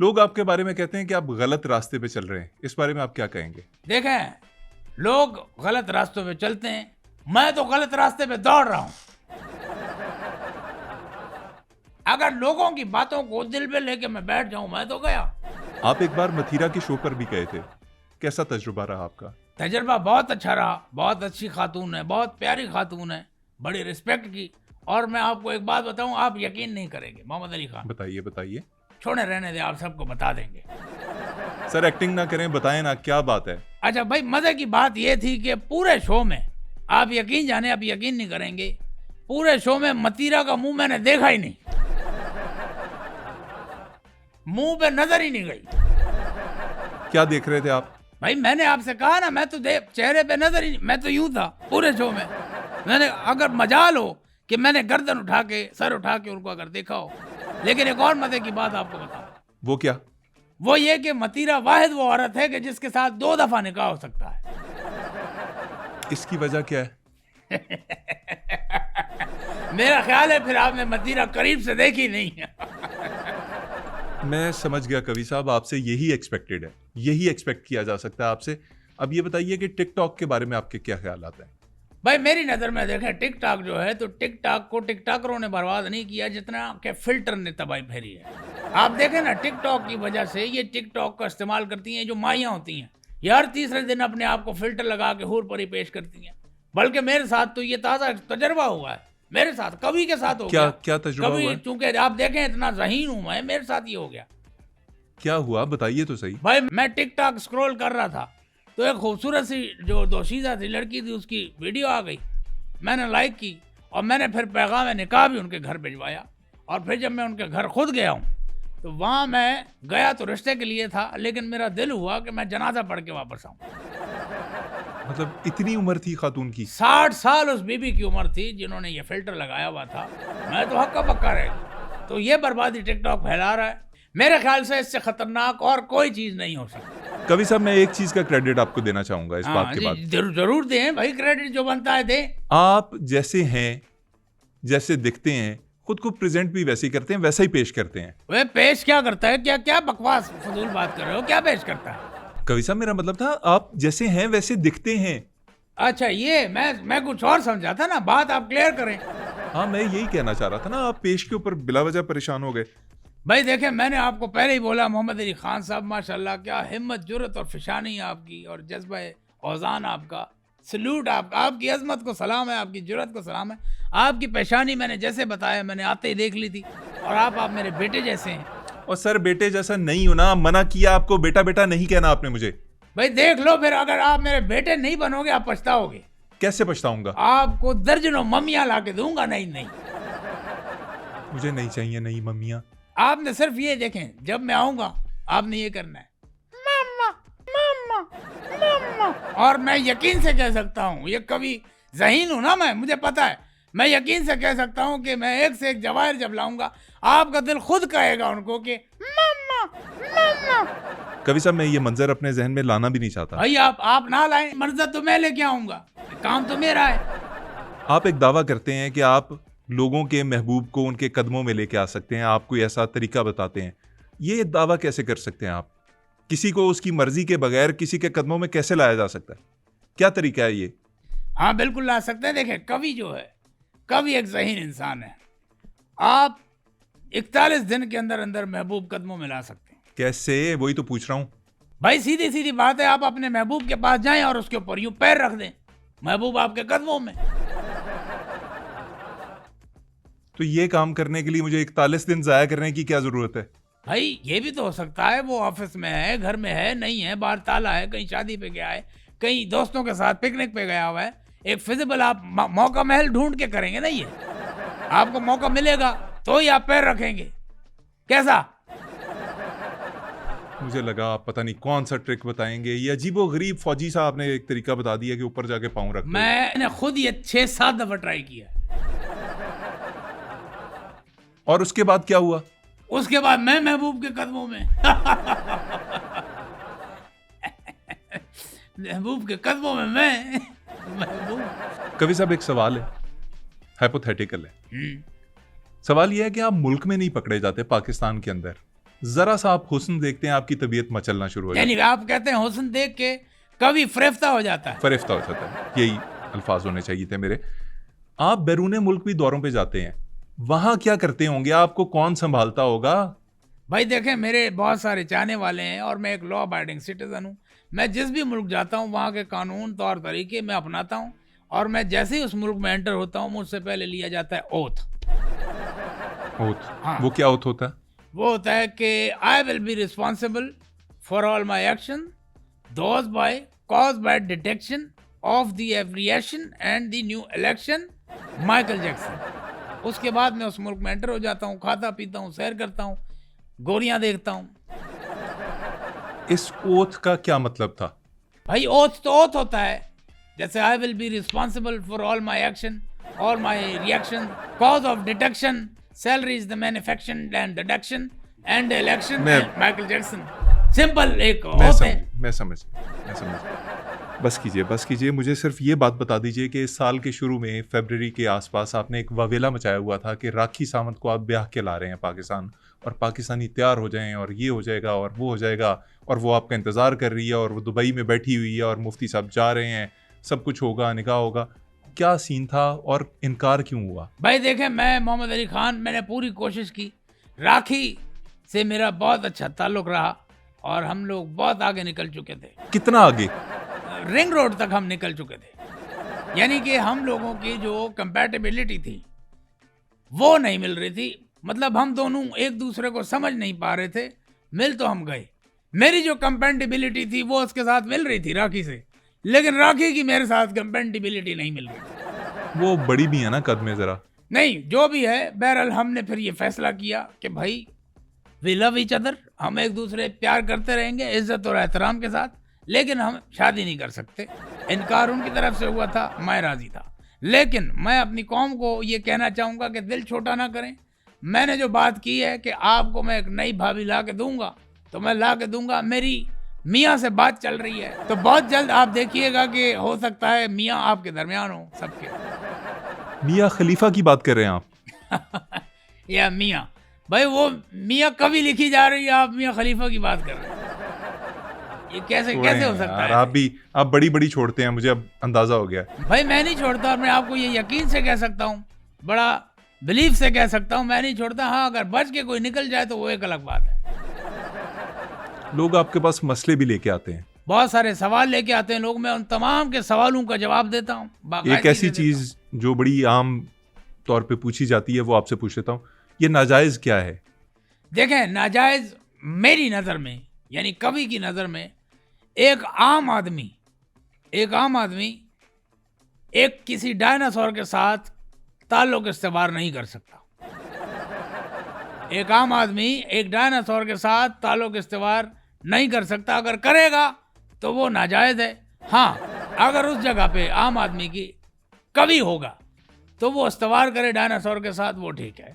लोग आपके बारे में कहते हैं कि आप गलत रास्ते पे चल रहे हैं, इस बारे में आप क्या कहेंगे? देखें, लोग गलत रास्तों पे चलते हैं, मैं तो गलत रास्ते पे दौड़ रहा हूं। अगर लोगों की बातों को दिल पे लेके मैं बैठ जाऊं, मैं तो गया। आप एक बार मथुरा के शो पर भी गए थे, कैसा तजुर्बा रहा आपका? तजर्बा बहुत अच्छा रहा, बहुत अच्छी खातून है, बहुत प्यारी खातून है, बड़ी रिस्पेक्ट की। और मैं आपको एक बात बताऊं, आप यकीन नहीं करेंगे मोहम्मद अली खान। बताइए बताइए। छोड़े रहने दे, आप सबको बता देंगे। सर एक्टिंग ना करें, बताएं ना, क्या बात है? अच्छा भाई, मजे की बात यह थी कि पूरे शो में, आप यकीन जाने, आप यकीन नहीं करेंगे, पूरे शो में मतीरा का मुंह मैंने देखा ही नहीं, मुंह पे नजर ही नहीं गई। क्या देख रहे थे आप? भाई मैंने आपसे कहा ना, मैं तो चेहरे पे नजर ही नहीं, मैं तो यूं था पूरे शो में। मैंने, अगर मजाल हो कि मैंने गर्दन उठा के, सर उठा के उनको अगर देखा हो। लेकिन एक और मजे की बात आपको बताऊं। वो क्या? वो ये कि मतीरा वाहिद वो औरत है कि जिसके साथ 2 दफा निकाह हो सकता है। इसकी वजह क्या है? मेरा ख्याल है फिर आपने मतीरा करीब से देखी नहीं है। मैं समझ गया कवि साहब, आपसे यही एक्सपेक्टेड है, यही एक्सपेक्ट किया जा सकता है आपसे। अब ये बताइए कि टिकटॉक के बारे में आपके क्या ख्याल आते हैं? भाई मेरी नज़र में देखें, टिकटॉक जो है, तो टिकटॉक को टिकटॉकरों ने बर्बाद नहीं किया जितना के फिल्टर ने तबाही फेरी है। आप देखें ना, टिकटॉक की वजह से ये टिकटॉक का इस्तेमाल करती हैं जो माइयाँ होती हैं, ये हर तीसरे दिन अपने आप को फिल्टर लगा के हूर परी पेश करती हैं। बल्कि मेरे साथ तो ये ताज़ा तजर्बा हुआ है, मेरे साथ कवि के साथ हो क्या गया। क्या तजुर्बा हुआ कवि, है? चूंकि आप देखें इतना ज़हीन हूँ मैं, मेरे साथ ये हो गया। क्या हुआ, बताइए तो सही। भाई मैं टिकटॉक स्क्रॉल कर रहा था, तो एक खूबसूरत सी जो दोशीज़ा थी लड़की थी, उसकी वीडियो आ गई, मैंने लाइक की और मैंने फिर पैगाम निकाह भी उनके घर भिजवाया। और फिर जब मैं उनके घर खुद गया हूँ, तो वहाँ मैं गया तो रिश्ते के लिए था, लेकिन मेरा दिल हुआ कि मैं जनाजा पढ़ के वापस आऊँ। मतलब इतनी उम्र थी खातून की? 60 साल उस बीबी की उम्र थी जिन्होंने ये फिल्टर लगाया हुआ था। मैं तो हक्का पक्का रह गया। तो ये बर्बादी टिकटॉक फैला रहा है, मेरे ख्याल से इससे खतरनाक और कोई चीज़ नहीं हो सकती। कवि साहब, मैं एक चीज का क्रेडिट आपको देना चाहूंगा इस बात के बाद। जरूर दें भाई, क्रेडिट जो बनता है दें। आप जैसे हैं, जैसे दिखते हैं, खुद को प्रेजेंट भी वैसे ही करते हैं, वैसा ही पेश करते हैं। वे पेश क्या करता है? क्या क्या बकवास फजूल बात कर रहे हो, क्या पेश करता है? कवि साहब, मेरा मतलब था आप जैसे हैं वैसे दिखते हैं। अच्छा, ये मैं कुछ और समझा था ना, बात आप क्लियर करें। हाँ, मैं यही कहना चाह रहा था ना, आप पेश के ऊपर बिला वजह परेशान हो गए। भाई देखें, मैंने आपको पहले ही बोला, मोहम्मद अली खान साहब माशाल्लाह, क्या हिम्मत, जुर्रत और फिशानी आपकी, और जज्बा औजान आपका, सल्यूट आपका, आपकी अजमत को सलाम है, आपकी जुर्रत को सलाम है। आपकी पेशानी मैंने जैसे बताया, मैंने आते ही देख ली थी। और आप मेरे बेटे जैसे हैं। और सर, बेटे जैसा नहीं हो ना, मना किया आपको, बेटा बेटा नहीं कहना आपने मुझे। भाई देख लो, फिर अगर आप मेरे बेटे नहीं बनोगे आप पछताओगे। कैसे पछताऊंगा? आपको दर्जनों मम्मियाँ ला के दूंगा। नहीं, मुझे नहीं चाहिए नई मम्मियाँ। आपने सिर्फ ये देखें, जब मैं आऊंगा आपने ये करना है, मम्मा मम्मा मम्मा। और मैं यकीन से कह सकता हूँ, ये कभी ज़हीन हूँ ना मैं, मुझे पता है, मैं यकीन से कह सकता हूँ कि मैं एक से एक जवाहिर जब लाऊंगा, आपका दिल खुद कहेगा उनको कि मम्मा मम्मा। कवि साहब, मैं ये मंजर अपने जहन में लाना भी नहीं चाहता। भाई आप ना लाएं, मंजर तो मैं लेके आऊंगा, काम तो मेरा है। आप एक दावा करते हैं कि आप लोगों के महबूब को उनके कदमों में लेके आ सकते हैं, आप कोई ऐसा तरीका बताते हैं। ये दावा कैसे कर सकते हैं आप? किसी को उसकी मर्जी के बगैर किसी के कदमों में कैसे लाया जा सकता है? क्या तरीका है ये? हाँ बिल्कुल ला सकते हैं। देखें, कवि जो है, कवि एक ज़हीन इंसान है। आप 41 दिन के अंदर अंदर महबूब कदमों में ला सकते हैं। कैसे? वही तो पूछ रहा हूँ भाई सीधी सीधी बात है, आप अपने महबूब के पास जाएं और उसके ऊपर यूं पैर रख दें, महबूब आपके कदमों में। तो ये काम करने के लिए मुझे 41 दिन जाया करने की क्या जरूरत है? भाई ये भी तो हो सकता है, वो ऑफिस में है, घर में है, नहीं है, बाहर ताला है, कहीं शादी पे गया है, कहीं दोस्तों के साथ पिकनिक पे गया हुआ है। एक फिजिबल आप मौका महल ढूंढ के करेंगे ना, ये आपको मौका मिलेगा तो ही आप पैर रखेंगे। कैसा? मुझे लगा आप पता नहीं कौन सा ट्रिक बताएंगे। ये अजीबो गरीब फौजी साहब ने एक तरीका बता दिया कि ऊपर जाके पाँव रख दो। मैंने खुद ये 6-7 दफा ट्राई किया। और उसके बाद क्या हुआ? उसके बाद मैं महबूब के कदमों में। महबूब के कदमों में मैं महबूब। कवि साहब, एक सवाल है, हाइपोथेटिकल है। सवाल यह है कि आप मुल्क में नहीं पकड़े जाते, पाकिस्तान के अंदर, जरा सा आप हुस्न देखते हैं, आपकी तबीयत मचलना शुरू हो जाती यानी आप कहते हैं हुस्न देख के कभी फरेफ्ता हो जाता है। है, फरिफ्ता हो जाता है, यही अल्फाज होने चाहिए थे मेरे। आप बैरून मुल्क भी दौरों पे जाते हैं, वहां क्या करते होंगे, आपको कौन संभालता होगा? भाई देखें, मेरे बहुत सारे चाहने वाले हैं और मैं एक लॉ अबाइडिंग सिटीजन हूँ। मैं जिस भी मुल्क जाता हूँ वहाँ के कानून तौर तरीके मैं अपनाता हूँ, और मैं जैसे ही उस मुल्क में एंटर होता हूँ मुझसे पहले लिया जाता है ओथ। ओथ? हाँ। वो क्या ओथ होता है? वो होता है कि I will be responsible for all my action those by cause by detection of the aberration and the new election Michael Jackson. उसके बाद मैं उस मुल्क में एंटर हो जाता हूँ, खाता पीता हूँ, सैर करता हूँ, गोरियां देखता हूँ। इस ओथ का क्या मतलब था? भाई ओथ तो ओथ होता है, जैसे आई will be responsible for all my action, all my reaction, cause of detection, salaries the manufacturing and deduction and election Michael Jackson. Simple एक ओथ है। मैं समझ। बस कीजिए, मुझे सिर्फ ये बात बता दीजिए कि इस साल के शुरू में फरवरी के आसपास आपने एक वावेला मचाया हुआ था कि राखी सावंत को आप ब्याह के ला रहे हैं पाकिस्तान, और पाकिस्तानी तैयार हो जाएं और ये हो जाएगा और वो हो जाएगा, और वो आपका इंतज़ार कर रही है और वो दुबई में बैठी हुई है और मुफ्ती साहब जा रहे हैं, सब कुछ होगा, निकाह होगा। क्या सीन था और इनकार क्यों हुआ? भाई देखें, मैं मोहम्मद अली खान, मैंने पूरी कोशिश की, राखी से मेरा बहुत अच्छा ताल्लुक रहा और हम लोग बहुत आगे निकल चुके थे। कितना आगे? रिंग रोड तक हम निकल चुके थे। यानी कि हम लोगों की जो कंपैटिबिलिटी थी वो नहीं मिल रही थी, मतलब हम दोनों एक दूसरे को समझ नहीं पा रहे थे। मिल तो हम गए, मेरी जो कंपैटिबिलिटी थी वो उसके साथ मिल रही थी राखी से, लेकिन राखी की मेरे साथ कंपैटिबिलिटी नहीं मिल रही थी। वो बड़ी भी है ना कद में जरा। नहीं, जो भी है, बहरहाल हमने फिर ये फैसला किया कि भाई वी लव ईच अदर, हम एक दूसरे प्यार करते रहेंगे इज्जत और एहतराम के साथ, लेकिन हम शादी नहीं कर सकते। इनकार उनकी तरफ से हुआ था, मैं राजी था, लेकिन मैं अपनी कौम को ये कहना चाहूँगा कि दिल छोटा ना करें। मैंने जो बात की है कि आपको मैं एक नई भाभी ला के दूंगा, तो मैं ला के दूंगा। मेरी मियाँ से बात चल रही है, तो बहुत जल्द आप देखिएगा कि हो सकता है मियाँ आपके दरमियान हो सबके। मियाँ खलीफा की बात कर रहे हैं आप? या मियाँ, भाई वो मियाँ कभी लिखी जा रही है, आप मियाँ खलीफा की बात कर रहे हैं, ये कैसे हो सकता है? आप बड़ी छोड़ते हैं, मुझे अब अंदाजा हो गया। भाई मैं नहीं छोड़ता, और मैं आपको ये यकीन से कह सकता हूँ, बड़ा बिलीफ से कह सकता हूँ, मैं नहीं छोड़ता। हाँ, अगर बच के कोई निकल जाए तो वो एक अलग बात है। लोग आपके पास मसले भी लेके आते हैं, बहुत सारे सवाल लेके आते हैं लोग, मैं उन तमाम के सवालों का जवाब देता हूँ। एक ऐसी चीज जो बड़ी आम तौर पे पूछी जाती है वो आपसे पूछ लेता हूँ, ये नाजायज क्या है? देखें, नाजायज मेरी नज़र में, यानी कवि की नज़र में, एक आम आदमी एक किसी डायनासोर के साथ ताल्लुक इस्तेवार नहीं कर सकता। एक आम आदमी एक डायनासोर के साथ ताल्लुक इस्तेवार नहीं कर सकता। अगर करेगा तो वो नाजायज है। हाँ, अगर उस जगह पे आम आदमी की कवि होगा तो वो इस्तेवार करे डायनासोर के साथ, वो ठीक है।